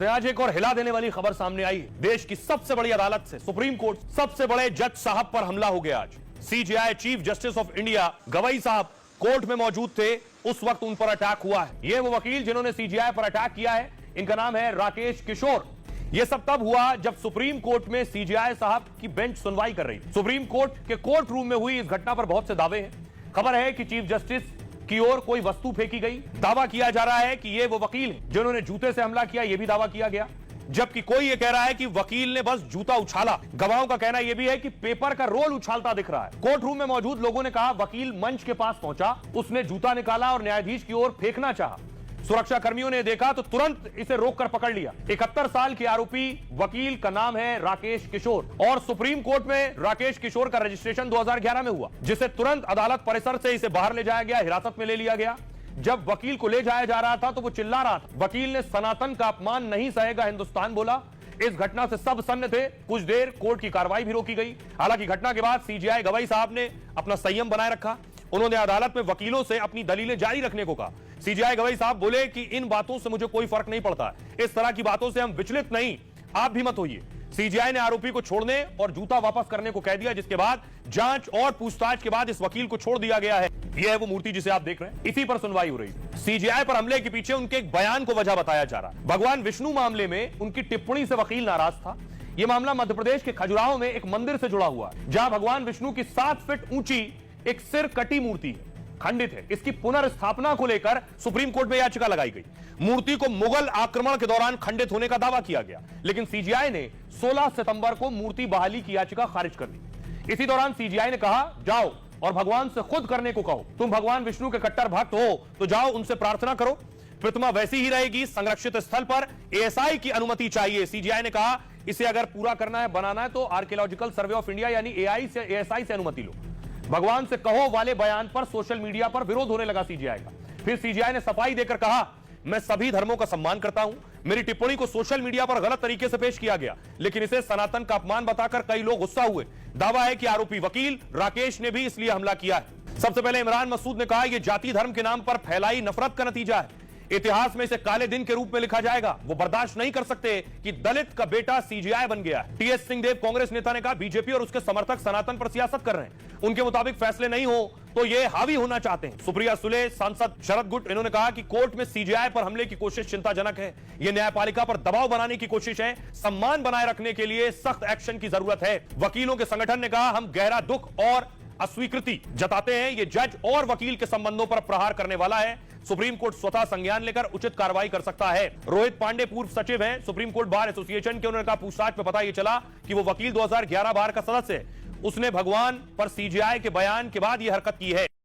आज एक और हिला देने वाली खबर सामने आई है। देश की सबसे बड़ी अदालत से, सुप्रीम कोर्ट, सबसे बड़े जज साहब पर हमला हो गया। आज CJI chief justice of India Gavai साहब कोर्ट में मौजूद थे, उस वक्त उन पर अटैक हुआ है। ये वो वकील जिन्होंने सीजेआई पर अटैक किया है, इनका नाम है राकेश किशोर। यह सब तब हुआ जब सुप्रीम कोर्ट में सीजेआई साहब की बेंच सुनवाई कर रही थी। सुप्रीम कोर्ट के कोर्ट रूम में हुई इस घटना पर बहुत से दावे हैं। खबर है कि चीफ जस्टिस की ओर कोई वस्तु फेंकी गई। दावा किया जा रहा है कि ये वो वकील हैं जिन्होंने जूते से हमला किया, यह भी दावा किया गया, जबकि कोई ये कह रहा है कि वकील ने बस जूता उछाला। गवाहों का कहना यह भी है कि पेपर का रोल उछालता दिख रहा है। कोर्ट रूम में मौजूद लोगों ने कहा वकील मंच के पास पहुंचा, उसने जूता निकाला और न्यायाधीश की ओर फेंकना चाहा। सुरक्षा कर्मियों ने देखा तो तुरंत इसे रोककर पकड़ लिया। 71 साल के आरोपी वकील का नाम है राकेश किशोर और सुप्रीम कोर्ट में राकेश किशोर का रजिस्ट्रेशन 2011 में हुआ, जिसे तुरंत अदालत परिसर से इसे बाहर ले जाया गया, हिरासत में ले लिया गया। जब वकील को ले जाया जा रहा था तो वो चिल्ला रहा था। वकील ने सनातन का अपमान नहीं सहेगा हिंदुस्तान बोला। इस घटना से सब सन्न थे। कुछ देर कोर्ट की कार्रवाई भी रोकी गई। हालांकि घटना के बाद सीजेआई गवई साहब ने अपना संयम बनाए रखा। उन्होंने अदालत में वकीलों से अपनी दलीलें जारी रखने को कहा। सीजेआई गवई साहब बोले कि इन बातों से मुझे कोई फर्क नहीं पड़ता, इस तरह की बातों से हम विचलित नहीं, आप भी मत होइए। सीजेआई ने आरोपी को छोड़ने और जूता वापस करने को कह दिया, जिसके बाद जांच और पूछताछ के बाद इस वकील को छोड़ दिया गया है। यह है वो मूर्ति जिसे आप देख रहे हैं, इसी पर सुनवाई हो रही है। सीजेआई पर हमले के पीछे उनके एक बयान को वजह बताया जा रहा है। भगवान विष्णु मामले में उनकी टिप्पणी से वकील नाराज था। यह मामला मध्य प्रदेश के खजुराहो में एक मंदिर से जुड़ा हुआ है, जहां भगवान विष्णु की 7 फीट ऊंची एक सिर कटी मूर्ति है, खंडित है। इसकी पुनर्स्थापना को लेकर सुप्रीम कोर्ट में याचिका लगाई गई। मूर्ति को मुगल आक्रमण के दौरान खंडित होने का दावा किया गया, लेकिन सीजेआई ने 16 सितंबर को मूर्ति बहाली की याचिका खारिज कर दी। इसी दौरान सीजेआई ने कहा जाओ और भगवान से खुद करने को कहो। तुम भगवान विष्णु के कट्टर भक्त हो तो जाओ उनसे प्रार्थना करो, प्रतिमा वैसी ही रहेगी। संरक्षित स्थल पर एएसआई की अनुमति चाहिए। सीजेआई ने कहा इसे अगर पूरा करना है, बनाना है तो आर्कियोलॉजिकल सर्वे ऑफ इंडिया यानी एएसआई से अनुमति लो। भगवान से कहो वाले बयान पर सोशल मीडिया पर विरोध होने लगा सीजेआई का। फिर सीजेआई ने सफाई देकर कहा मैं सभी धर्मों का सम्मान करता हूं, मेरी टिप्पणी को सोशल मीडिया पर गलत तरीके से पेश किया गया, लेकिन इसे सनातन का अपमान बताकर कई लोग गुस्सा हुए। दावा है कि आरोपी वकील राकेश ने भी इसलिए हमला किया है। सबसे पहले इमरान मसूद ने कहा यह जाति धर्म के नाम पर फैलाई नफरत का नतीजा है। इतिहास में इसे काले दिन के रूप में लिखा जाएगा। वो बर्दाश्त नहीं कर सकते कि दलित का बेटा सीजेआई बन गया है। टीएस सिंहदेव कांग्रेस नेता ने कहा बीजेपी और उसके समर्थक सनातन पर सियासत कर रहे हैं, उनके मुताबिक फैसले नहीं हो तो ये हावी होना चाहते हैं। सुप्रिया सुले, सांसद शरद गुट, इन्होंने कहा कि कोर्ट में सीजेआई पर हमले की कोशिश चिंताजनक है। यह न्यायपालिका पर दबाव बनाने की कोशिश है। सम्मान बनाए रखने के लिए सख्त एक्शन की जरूरत है। वकीलों के संगठन ने कहा हम गहरा दुख और अस्वीकृति जताते हैं। यह जज और वकील के संबंधों पर प्रहार करने वाला है। सुप्रीम कोर्ट स्वतः संज्ञान लेकर उचित कार्रवाई कर सकता है। रोहित पांडे पूर्व सचिव हैं सुप्रीम कोर्ट बार एसोसिएशन के। उन्होंने कहा पूछताछ में पता यह चला कि वो वकील 2011 बार का सदस्य है। उसने भगवान पर सीजेआई के बयान के बाद यह हरकत की है।